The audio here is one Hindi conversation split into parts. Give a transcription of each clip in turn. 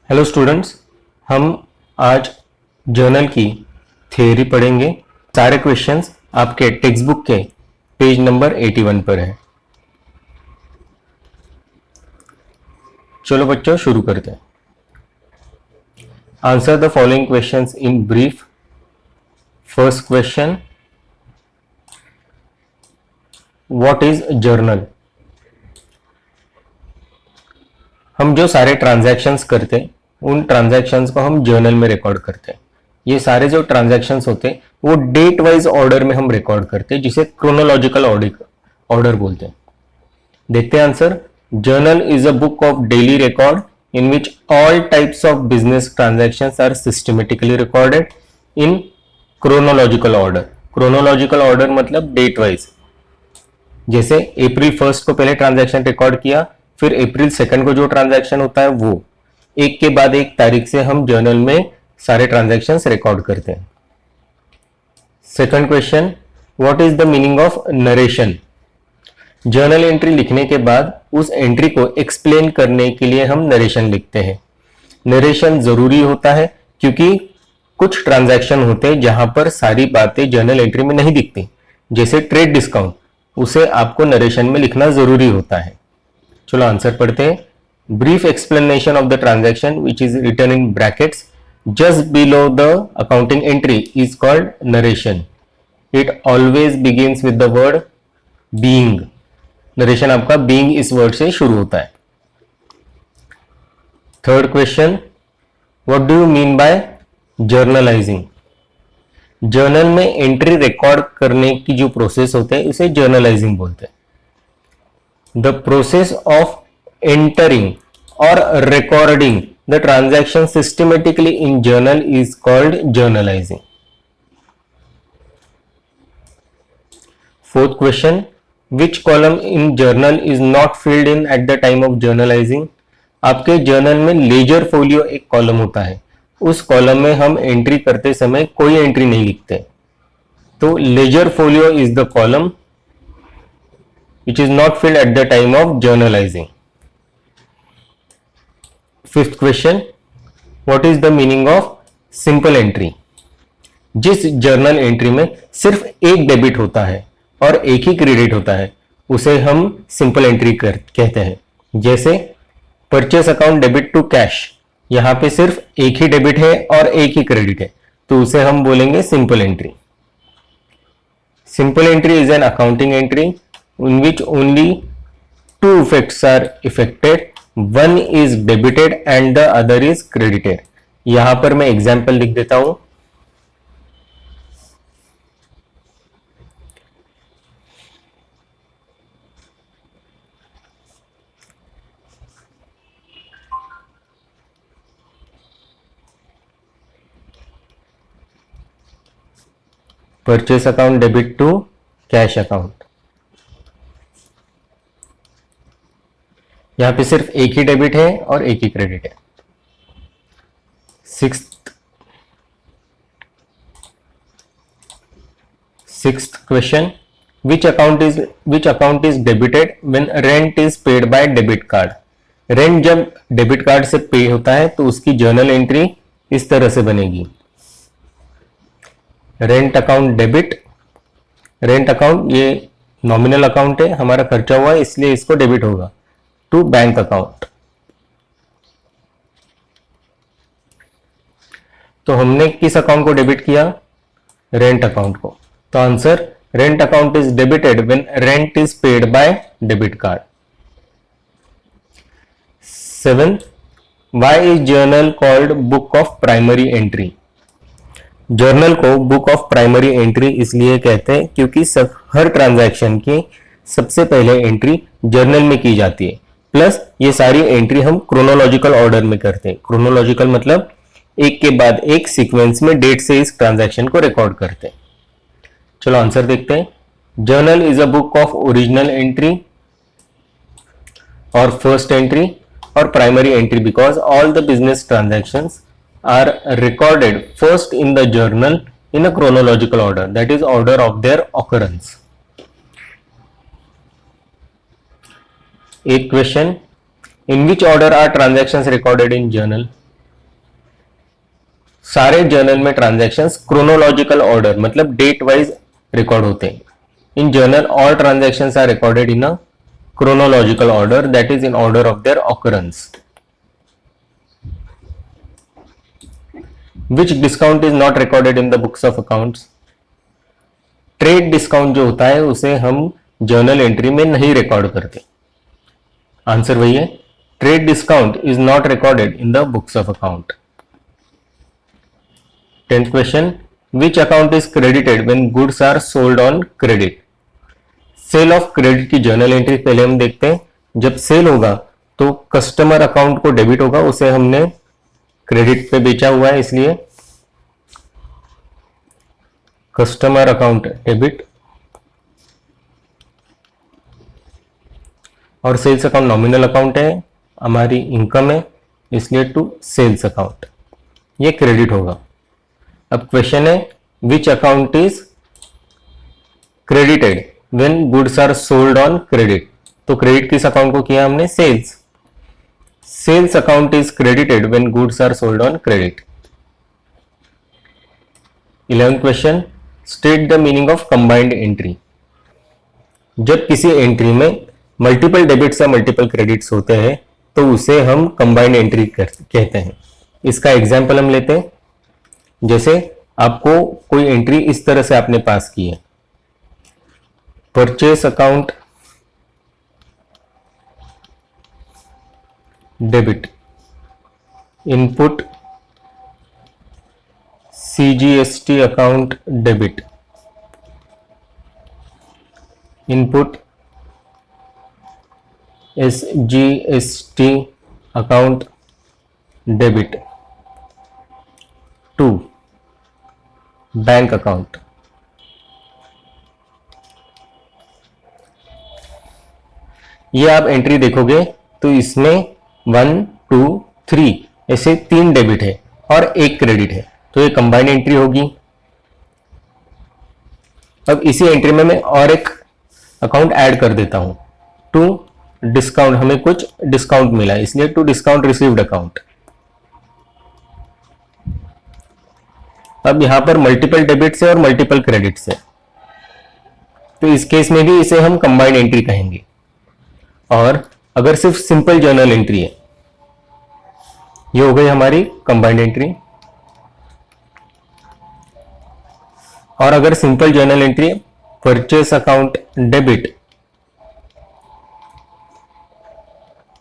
हेलो स्टूडेंट्स, हम आज जर्नल की थ्योरी पढ़ेंगे। सारे क्वेश्चंस आपके टेक्स्ट बुक के पेज नंबर 81 पर है। चलो बच्चों शुरू करते हैं। Answer the following questions in brief. First question, what is journal? हम जो सारे ट्रांजैक्शंस करते हैं उन ट्रांजैक्शंस को हम जर्नल में रिकॉर्ड करते हैं। ये सारे जो ट्रांजैक्शंस होते हैं वो डेट वाइज ऑर्डर में हम रिकॉर्ड करते हैं, जिसे क्रोनोलॉजिकल ऑर्डर बोलते हैं। देखते हैं answer. Journal is a book of daily record in which all types of business transactions are systematically recorded in chronological order. Chronological order मतलब डेट वाइज। जैसे अप्रैल 1 को पहले ट्रांजैक्शन रिकॉर्ड किया, फिर अप्रैल 2 को जो ट्रांजैक्शन होता है वो एक के बाद एक तारीख से हम जर्नल में सारे ट्रांजैक्शंस रिकॉर्ड करते हैं। Second question, what is the meaning of narration? Journal entry लिखने के बाद उस एंट्री को एक्सप्लेन करने के लिए हम नरेशन लिखते हैं। नरेशन जरूरी होता है क्योंकि कुछ ट्रांजैक्शन होते हैं जहां पर सारी बातें जर्नल एंट्री में नहीं दिखती, जैसे ट्रेड डिस्काउंट, उसे आपको नरेशन में लिखना जरूरी होता है। चलो आंसर पढ़ते हैं। Brief explanation of the transaction which is written in brackets just below the accounting entry is called narration. It always begins with the word being. Narration आपका बीइंग इस वर्ड से शुरू होता है। Third question, what do you mean by journalizing? Journal में एंट्री रिकॉर्ड करने की जो प्रोसेस होते हैं उसे जर्नलाइजिंग बोलते हैं। The process of entering or recording the transaction systematically in journal is called journalizing. Fourth question, which column in journal is not filled in at the time of journalizing? आपके जर्नल में लेजर फोलियो एक कॉलम होता है, उस कॉलम में हम एंट्री करते समय कोई एंट्री नहीं लिखते, तो ledger folio is the column which is not filled at the time of journalizing. Fifth question, what is the meaning of simple entry? जिस जर्नल एंट्री में सिर्फ एक डेबिट होता है और एक ही क्रेडिट होता है उसे हम सिंपल एंट्री कहते हैं। जैसे purchase account debit to cash, यहां पे सिर्फ एक ही डेबिट है और एक ही क्रेडिट है, तो उसे हम बोलेंगे simple entry. Simple entry is an accounting entry in which only two effects are affected, one is debited and the other is credited. यहां पर मैं एग्जाम्पल लिख देता हूं। Purchase account debit to cash account, यहां पे सिर्फ एक ही डेबिट है और एक ही क्रेडिट है। Sixth question, which account is debited when rent is paid by debit card? Rent जब डेबिट कार्ड से पे होता है तो उसकी जर्नल एंट्री इस तरह से बनेगी। Rent account debit, rent account ये नॉमिनल अकाउंट है, हमारा खर्चा हुआ है इसलिए इसको डेबिट होगा टू बैंक अकाउंट। तो हमने किस अकाउंट को डेबिट किया? रेंट अकाउंट को। तो answer, rent account is debited when rent is paid by debit card. 7, why is journal called book of primary entry? Journal को बुक ऑफ प्राइमरी एंट्री इसलिए कहते हैं क्योंकि हर ट्रांजैक्शन की सबसे पहले एंट्री जर्नल में की जाती है, प्लस ये सारी एंट्री हम क्रोनोलॉजिकल ऑर्डर में करते हैं। क्रोनोलॉजिकल मतलब एक के बाद एक सीक्वेंस में डेट से इस ट्रांजैक्शन को रिकॉर्ड करते हैं। चलो आंसर देखते हैं। Journal is a book of original entry और फर्स्ट एंट्री और primary entry because all the business transactions are recorded first in the journal in a chronological order, that is order of their occurrence. Eighth question, in which order are transactions recorded in journal? सारे जर्नल में ट्रांजैक्शंस क्रोनोलॉजिकल ऑर्डर मतलब डेट वाइज रिकॉर्ड होते हैं। In journal all transactions are recorded in a chronological order, that is in order of their occurrence. Which discount is not recorded in the books of accounts? Trade discount जो होता है उसे हम जर्नल एंट्री में नहीं रिकॉर्ड करते। आंसर वही है, trade discount is not recorded in the books of account. 10th question, which account is credited when goods are sold on credit? Sale of credit की जर्नल एंट्री पहले हम देखते हैं। जब सेल होगा तो कस्टमर अकाउंट को डेबिट होगा, उसे हमने क्रेडिट पे बेचा हुआ है इसलिए कस्टमर अकाउंट डेबिट, और सेल्स अकाउंट नॉमिनल अकाउंट है, हमारी इनकम है इसलिए टू सेल्स अकाउंट, ये क्रेडिट होगा। अब क्वेश्चन है which account is credited when goods are sold on credit? तो क्रेडिट किस अकाउंट को किया हमने? Sales. Sales account is credited when goods are sold on credit। 11th question, state the meaning of combined entry. जब किसी एंट्री में मल्टीपल डेबिट्स या मल्टीपल क्रेडिट्स होते हैं तो उसे हम कंबाइंड एंट्री कहते हैं। इसका एग्जाम्पल हम लेते हैं। जैसे आपको कोई एंट्री इस तरह से आपने पास की है, purchase account debit, input CGST account debit, input SGST account debit to bank account. ये आप एंट्री देखोगे तो इसमें 1, 2, 3 ऐसे 3 डेबिट है और 1 क्रेडिट है, तो ये कंबाइंड एंट्री होगी। अब इसी एंट्री में मैं और एक अकाउंट ऐड कर देता हूं, टू डिस्काउंट, हमें कुछ डिस्काउंट मिला इसलिए टू डिस्काउंट रिसीव्ड अकाउंट। अब यहां पर मल्टीपल डेबिट्स है और मल्टीपल क्रेडिट्स है, तो इस केस में भी इसे हम कंबाइंड एंट्री कहेंगे। और अगर सिर्फ सिंपल जर्नल एंट्री है, ये हो गई हमारी कंबाइंड एंट्री। और अगर simple journal entry purchase account debit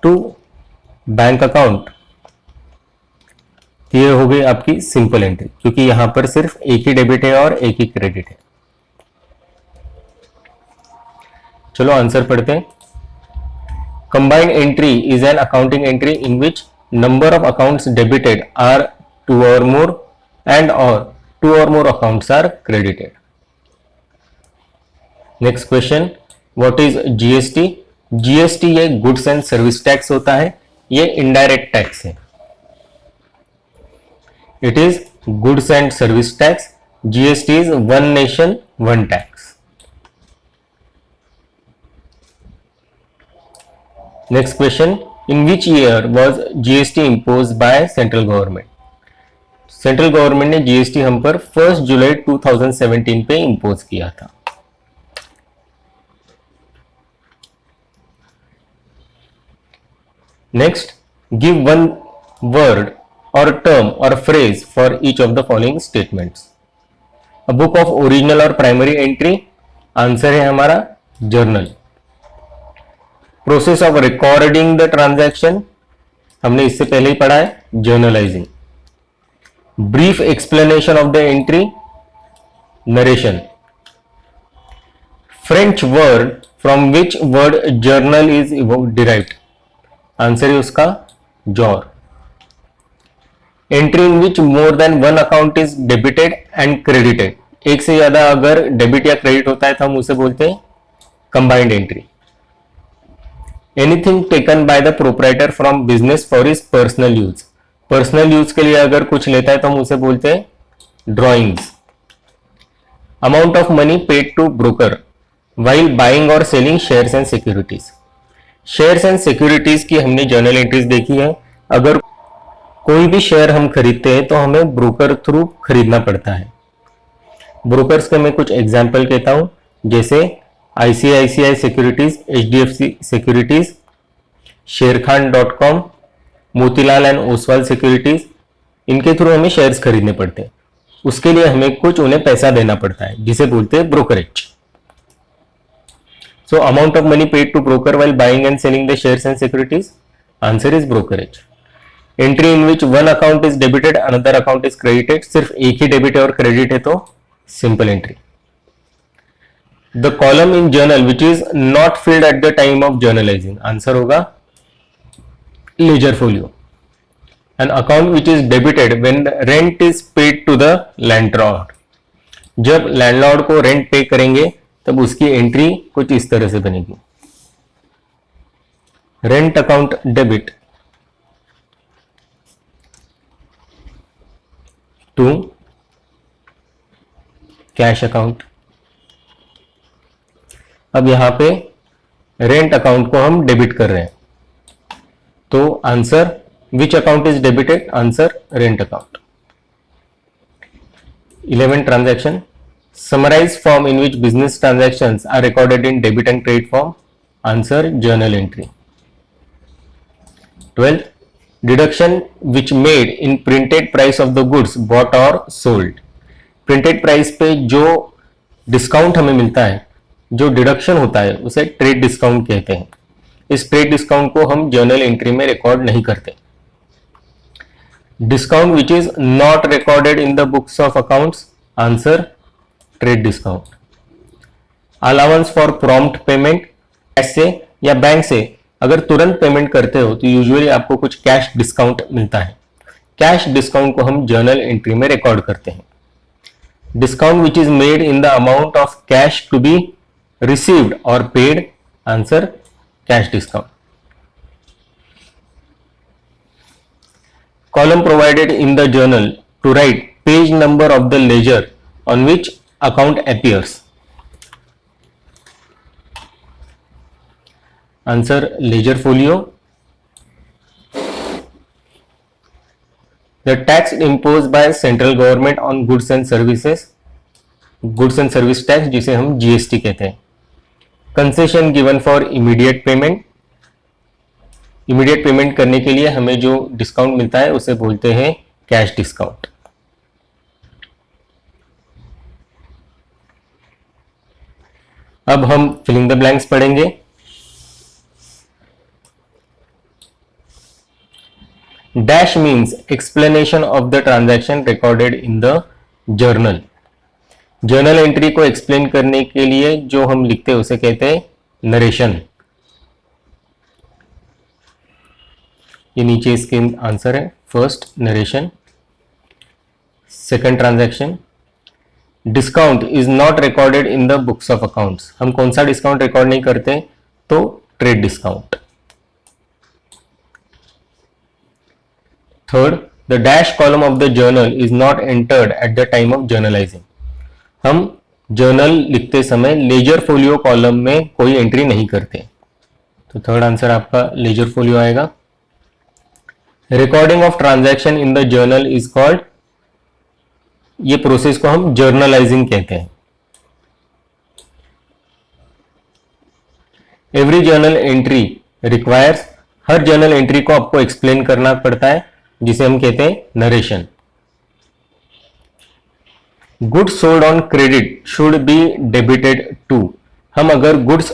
to bank account, ये हो गई आपकी सिंपल एंट्री, क्योंकि यहां पर सिर्फ एक ही डेबिट है और एक ही क्रेडिट है। चलो आंसर पढ़ते हैं। Combined entry is an accounting entry in which number of accounts debited are 2 or more and or 2 or more accounts are credited. Next question, what is GST? GST ये गुड्स एंड सर्विस टैक्स होता है, ये इनडायरेक्ट टैक्स है। It is goods and service tax. GST is one nation, one tax. Next question, in which year was GST imposed by central government? Central government ने जीएसटी हम पर 1 जुलाई 2017 पे इंपोज किया था। नेक्स्ट, गिव वन वर्ड और टर्म और phrase for each of the following statements. A book of original और प्राइमरी एंट्री, आंसर है हमारा journal. Process of recording the transaction, हमने इससे पहले ही पढ़ा है, journalising. Brief explanation of the entry, narration. French word from which word journal is derived, answer है उसका jaw. Entry in which more than one account is debited and credited, एक से ज्यादा अगर डेबिट या क्रेडिट होता है तो हम उसे बोलते हैं combined entry. Anything taken by the proprietor from business for his personal use, personal use के लिए अगर कुछ लेता है तो हम उसे बोलते हैं drawings. Amount of money paid to broker while buying or selling shares and securities, shares and securities की हमने जर्नल एंट्रीज देखी है। अगर कोई भी शेयर हम खरीदते हैं तो हमें ब्रोकर थ्रू खरीदना पड़ता है। ब्रोकर्स के मैं कुछ एग्जाम्पल कहता हूं, जैसे आईसीआईसीआई सिक्योरिटीज, एचडीएफसी सिक्योरिटीज, शेरखान.com, मोतीलाल एंड ओसवाल सिक्योरिटीज, इनके थ्रू हमें शेयर्स खरीदने पड़ते हैं। उसके लिए हमें कुछ उन्हें पैसा देना पड़ता है, जिसे बोलते हैं brokerage. So amount of money paid to broker while buying and selling the shares and securities, answer is brokerage. Entry in which one account is debited another account is credited, सिर्फ एक ही डेबिट है और क्रेडिट है तो simple entry. The column in journal which is not filled at the time of journalising, answer होगा ledger folio. An account which is debited when rent is paid to the landlord, जब लैंडलॉर्ड को रेंट पे करेंगे तब उसकी एंट्री कुछ इस तरह से बनेगी। Rent account debit to cash account. अब यहां पे रेंट अकाउंट को हम डेबिट कर रहे हैं, तो answer which account is debited, answer rent account. 11 transaction, summarize form in which business transactions are recorded in debit and credit form, answer journal entry। 12 deduction which made in printed price of the goods bought or sold, printed price पे जो डिस्काउंट हमें मिलता है, जो डिडक्शन होता है, उसे ट्रेड डिस्काउंट कहते हैं। इस ट्रेड डिस्काउंट को हम जर्नल एंट्री में रिकॉर्ड नहीं करते। Discount which is not recorded in the books of accounts, answer trade discount. Allowance for prompt payment, cash से या बैंक से अगर तुरंत पेमेंट करते हो तो यूजुअली आपको कुछ कैश डिस्काउंट मिलता है। कैश डिस्काउंट को हम जर्नल एंट्री में रिकॉर्ड करते हैं। Discount which is made in the amount of cash to be received or paid, answer cash discount. Column provided in the journal to write page number of the ledger on which account appears, answer ledger folio। the tax imposed by central government on goods and services, goods and service tax जिसे हम जीएसटी कहते हैं। concession given for immediate payment, immediate payment करने के लिए हमें जो डिस्काउंट मिलता है उसे बोलते हैं कैश डिस्काउंट। अब हम फिलिंग द ब्लैंक्स पढ़ेंगे। Dash means explanation of the transaction recorded in the journal. Journal entry को एक्सप्लेन करने के लिए जो हम लिखते हैं उसे कहते हैं नरेशन। ये नीचे इसके आंसर है। First narration. Second transaction, discount is not recorded in the books of accounts. हम कौन सा डिस्काउंट रिकॉर्ड नहीं करते, तो trade discount. Third, the dash column of the journal is not entered eight the time of journalising. हम जर्नल लिखते समय लेजर फोलियो कॉलम में कोई एंट्री नहीं करते, तो थर्ड आंसर आपका लेजर फोलियो आएगा। Recording of transaction in the journal is called, ये प्रोसेस को हम जर्नलाइजिंग कहते हैं। एवरी जर्नल एंट्री रिक्वायर्स, हर जर्नल एंट्री को आपको एक्सप्लेन करना पड़ता है, जिसे हम कहते हैं narration. Goods sold on credit should be debited to. हम अगर गुड्स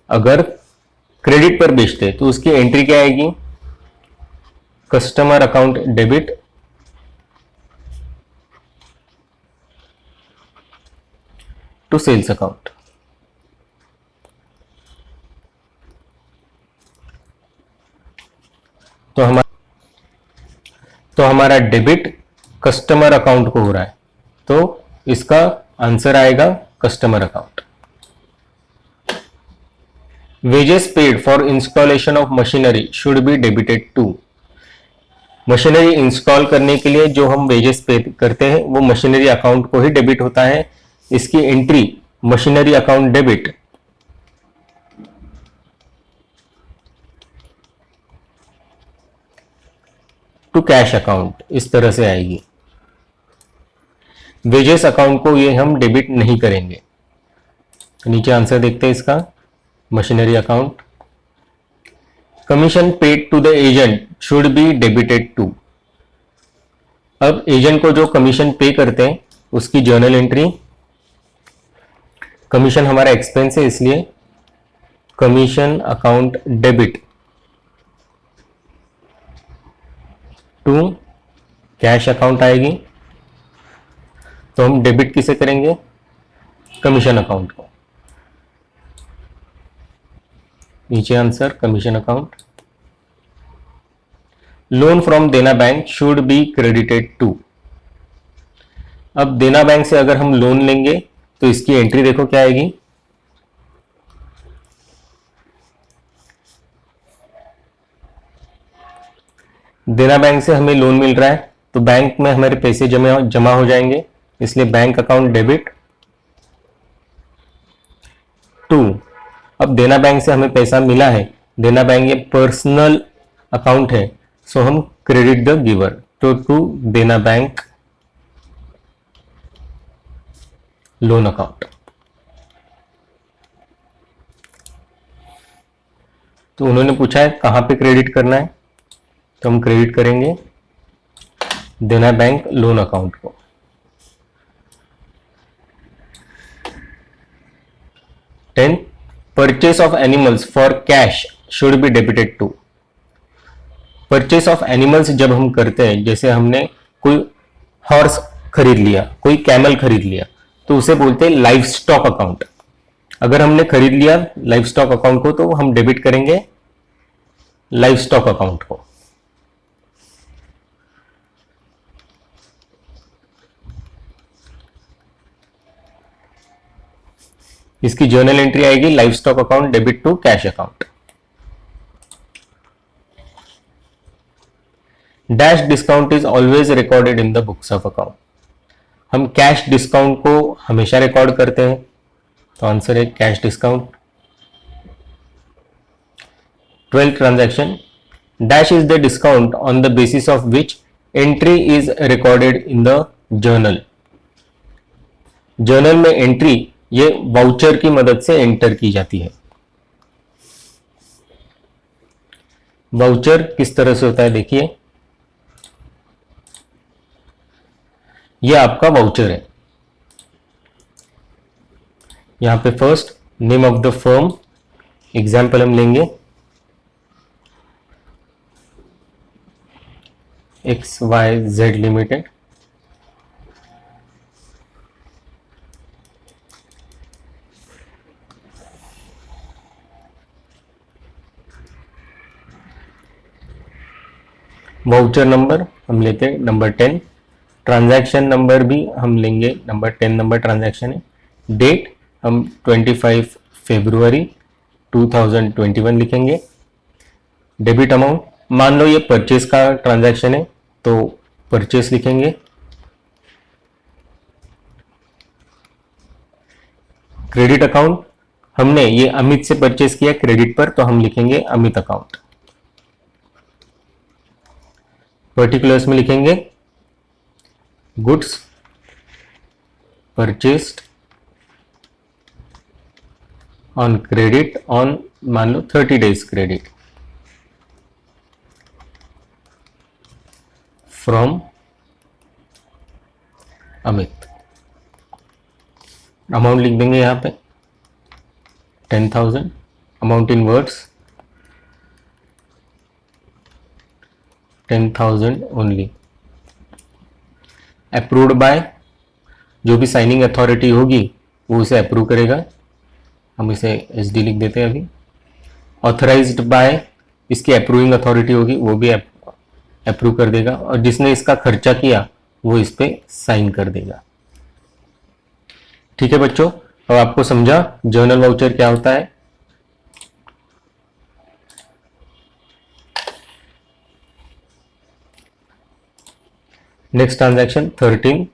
अगर क्रेडिट पर बेचते तो उसकी एंट्री क्या आएगी, customer account debit to sales account. तो हमारा डेबिट कस्टमर अकाउंट को हो रहा है, तो इसका आंसर आएगा customer account. Wages paid for installation of machinery should be debited to. Machinery install करने के लिए जो हम वेजेस पे करते हैं वो मशीनरी अकाउंट को ही डेबिट होता है। इसकी entry machinery account debit to cash account, इस तरह से आएगी। वेजेस अकाउंट को ये हम डेबिट नहीं करेंगे। नीचे आंसर देखते हैं इसका। Machinery account, commission paid to the agent should be debited to. अब एजेंट को जो कमीशन पे करते हैं उसकी जर्नल एंट्री, कमीशन हमारा एक्सपेंस है इसलिए commission account debit to cash account आएगी। तो हम डेबिट किसे करेंगे? कमीशन अकाउंट को। नीचे answer commission account. Loan from Dena bank should be credited to. अब देना बैंक से अगर हम लोन लेंगे तो इसकी एंट्री देखो क्या आएगी। देना बैंक से हमें लोन मिल रहा है तो बैंक में हमारे पैसे जमा हो जाएंगे, इसलिए बैंक अकाउंट डेबिट टू। अब देना बैंक से हमें पैसा मिला है, देना बैंक ये पर्सनल अकाउंट है, सो हम क्रेडिट द गिवर तो टू देना बैंक लोन अकाउंट। तो उन्होंने पूछा है कहां पे क्रेडिट करना है, तो हम क्रेडिट करेंगे देना बैंक लोन अकाउंट को। 10 purchase of animals for cash should be debited to. Purchase of animals जब हम करते हैं, जैसे हमने कोई हॉर्स खरीद लिया, कोई कैमल खरीद लिया, तो उसे बोलते हैं लाइफ स्टॉक अकाउंट। अगर हमने खरीद लिया लाइफ स्टॉक अकाउंट को तो हम डेबिट करेंगे लाइफ स्टॉक अकाउंट को। इसकी जर्नल एंट्री आएगी life stock account debit to cash account. Dash discount is always recorded in the books of account. हम कैश डिस्काउंट को हमेशा रिकॉर्ड करते हैं, तो आंसर है cash discount. 12th transaction, dash is the discount on the basis of which entry is recorded in the journal. Journal में एंट्री ये वाउचर की मदद से एंटर की जाती है। वाउचर किस तरह से होता है देखिए, ये आपका वाउचर है। यहां पे first name of the firm, example हम लेंगे XYZ लिमिटेड। वाउचर नंबर हम लेते हैं नंबर 10। ट्रांजैक्शन नंबर भी हम लेंगे नंबर 10 नंबर ट्रांजैक्शन है। डेट हम 25 फरवरी 2021 लिखेंगे। डेबिट अमाउंट, मान लो ये परचेस का ट्रांजैक्शन है तो परचेस लिखेंगे। क्रेडिट अकाउंट, हमने ये अमित से परचेस किया क्रेडिट पर तो हम लिखेंगे अमित अकाउंट। पर्टिकुलर्स में लिखेंगे goods purchased on credit on मान लो 30 days credit from Amit. Amount लिख देंगे यहां पे 10,000। Amount in words 10,000 only. Approved by, जो भी साइनिंग अथॉरिटी होगी वो उसे अप्रूव करेगा, हम इसे SD लिख देते हैं अभी। ऑथराइज्ड बाय, इसकी अप्रूविंग अथॉरिटी होगी वो भी अप्रूव कर देगा, और जिसने इसका खर्चा किया वो इस पे साइन कर देगा। ठीक है बच्चों, अब आपको समझा जर्नल वाउचर क्या होता है। Next transaction 13,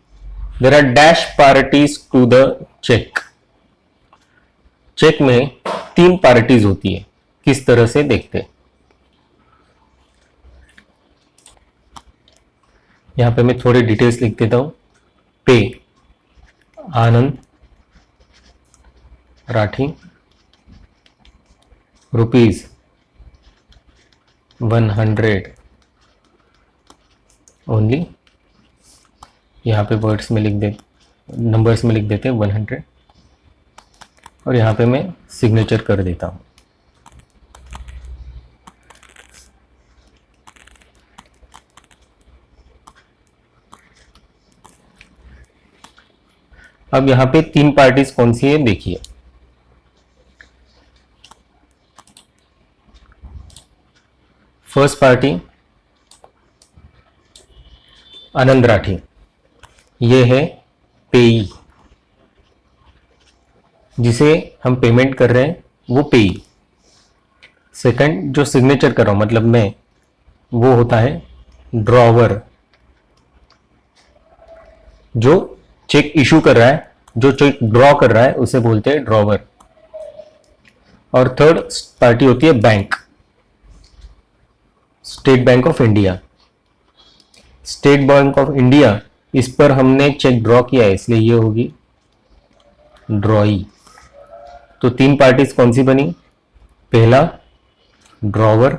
there are dash parties to the cheque. Cheque में 3 पार्टीज होती है, किस तरह से देखते हैं। यहाँ पे मैं थोड़े डिटेल्स लिख देता हूँ। पे आनंद राठी ₹100 ओनली। यहाँ पे वर्ड्स में लिख दे, नंबर्स में लिख देते हैं 100, और यहाँ पे मैं सिग्नेचर कर देता हूँ। अब यहाँ पे 3 पार्टीज कौन सी है देखिए। फर्स्ट पार्टी आनंद राठी, ये है पेई, जिसे हम पेमेंट कर रहे हैं वो पेई। सेकंड जो सिग्नेचर कर रहा हूं मतलब मैं, वो होता है ड्रॉवर, जो चेक इशू कर रहा है, जो चेक ड्रॉ कर रहा है उसे बोलते हैं ड्रॉवर। और थर्ड पार्टी होती है bank, state bank of India. State bank of India, इस पर हमने चेक ड्रॉ किया है इसलिए ये होगी ड्रॉई। तो 3 पार्टीज कौन सी बनी? पहला ड्रॉवर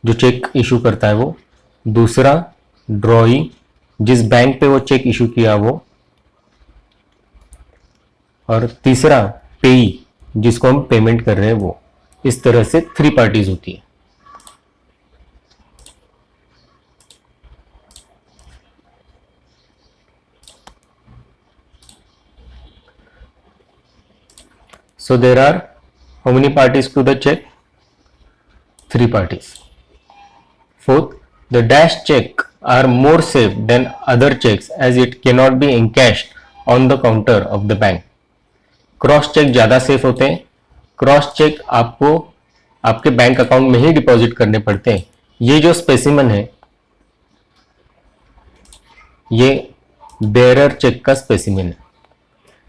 जो चेक इशू करता है वो, दूसरा ड्रॉई जिस बैंक पे वो चेक इशू किया वो, और तीसरा पेई जिसको हम पेमेंट कर रहे हैं वो। इस तरह से 3 पार्टीज होती है। So there are how many parties to the check? 3 parties. Fourth, the dash check are more safe than other checks as it cannot be encashed on the counter of the bank. Cross cheque ज्यादा सेफ होते हैं। क्रॉस चेक आपको आपके बैंक अकाउंट में ही डिपॉजिट करने पड़ते हैं। ये जो स्पेसिमन है ये बेरर चेक का स्पेसिमन है।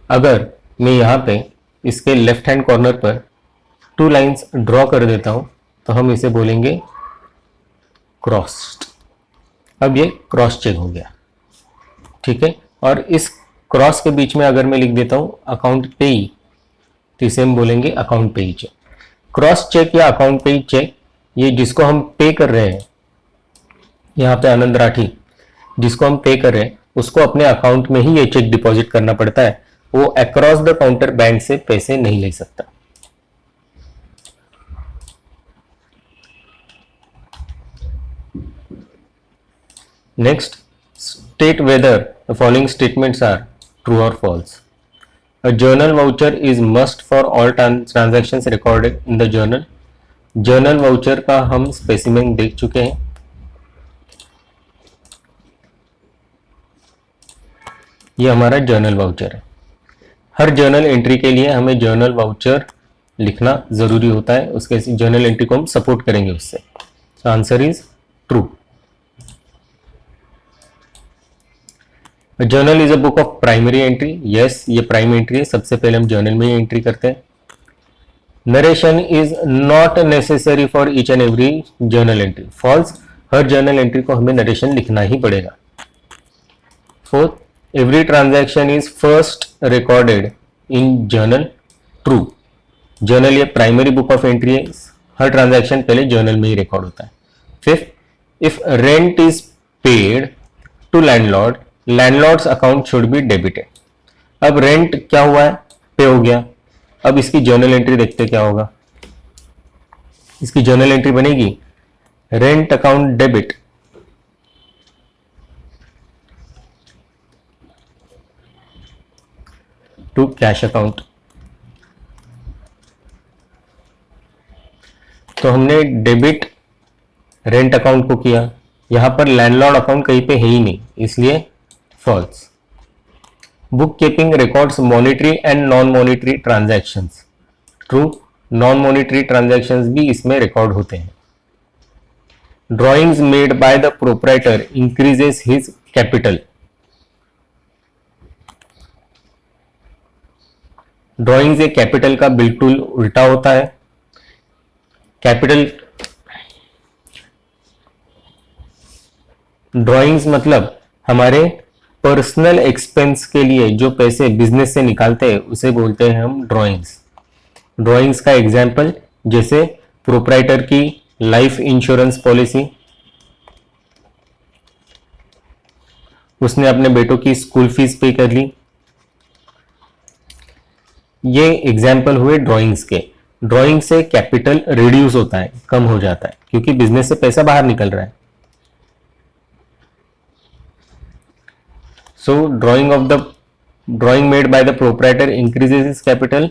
अगर मैं यहाँ पे इसके लेफ्ट हैंड कॉर्नर पर 2 लाइंस ड्रॉ कर देता हूं तो हम इसे बोलेंगे क्रॉस्ड। अब ये क्रॉस चेक हो गया, ठीक है। और इस क्रॉस के बीच में अगर मैं लिख देता हूं अकाउंट पेई तो इसे हम बोलेंगे अकाउंट पेई चेक। क्रॉस चेक या अकाउंट पेई चेक, ये जिसको हम पे कर रहे हैं, यहाँ पे आनंद राठी जिसको हम पे कर रहे हैं उसको अपने अकाउंट में ही ये चेक डिपॉजिट करना पड़ता है। वो अक्रॉस द काउंटर बैंक से पैसे नहीं ले सकता। Next, state whether the following statements are true or false. A journal voucher is must for all transactions recorded in the journal. Journal voucher का हम स्पेसिमेन देख चुके हैं। ये हमारा जर्नल वाउचर है। हर जर्नल एंट्री के लिए हमें जर्नल वाउचर लिखना जरूरी होता है, उसके जर्नल एंट्री को हम सपोर्ट करेंगे उससे। So answer is true. Journal is a book of primary entry. Yes, ये प्राइम एंट्री है, सबसे पहले हम जर्नल में ही एंट्री करते हैं। Narration is not necessary for each and every journal entry. False, हर जर्नल एंट्री को हमें नरेशन लिखना ही पड़ेगा। Fourth, every transaction is first recorded in journal. True, journal ये प्राइमरी बुक ऑफ एंट्री है, हर ट्रांजैक्शन पहले जर्नल में ही रिकॉर्ड होता है। Fifth, if rent is paid to landlord, landlord's account should be debited. अब रेंट क्या हुआ है? पे हो गया। अब इसकी जर्नल एंट्री देखते क्या होगा। इसकी जर्नल एंट्री बनेगी rent account debit to cash account. तो हमने डेबिट रेंट अकाउंट को किया, यहां पर लैंडलॉर्ड अकाउंट कहीं पे है ही नहीं, इसलिए false. Book keeping records monetary and non monetary transactions. True, non monetary transactions भी इसमें रिकॉर्ड होते हैं। Drawings made by the proprietor increases his capital. Drawings एक कैपिटल का बिल्कुल उल्टा होता है। कैपिटल ड्राइंग्स मतलब हमारे पर्सनल एक्सपेंस के लिए जो पैसे बिजनेस से निकालते हैं उसे बोलते हैं हम ड्राइंग्स। ड्राइंग्स का एग्जाम्पल जैसे प्रोप्राइटर की लाइफ इंश्योरेंस पॉलिसी, उसने अपने बेटों की स्कूल फीस पे कर ली, ये एग्जाम्पल हुए ड्राइंग्स के। ड्राइंग से कैपिटल रिड्यूस होता है, कम हो जाता है, क्योंकि बिजनेस से पैसा बाहर निकल रहा है। So drawing made by the proprietor increases his capital,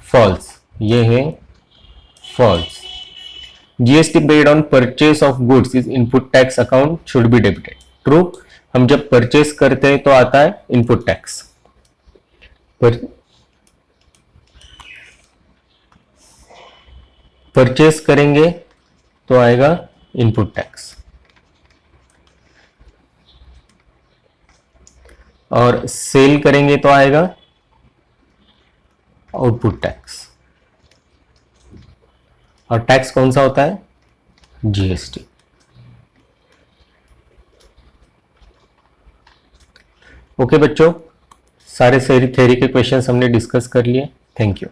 false, ये है false. GST paid on purchase of goods is input tax account should be debited, true. हम जब परचेस करते हैं तो आता है इनपुट टैक्स। परचेस करेंगे तो आएगा इनपुट टैक्स, और सेल करेंगे तो आएगा आउटपुट टैक्स। और टैक्स कौन सा होता है? जीएसटी। ओके बच्चों, सारे थ्योरी के क्वेश्चंस हमने डिस्कस कर लिए। Thank you.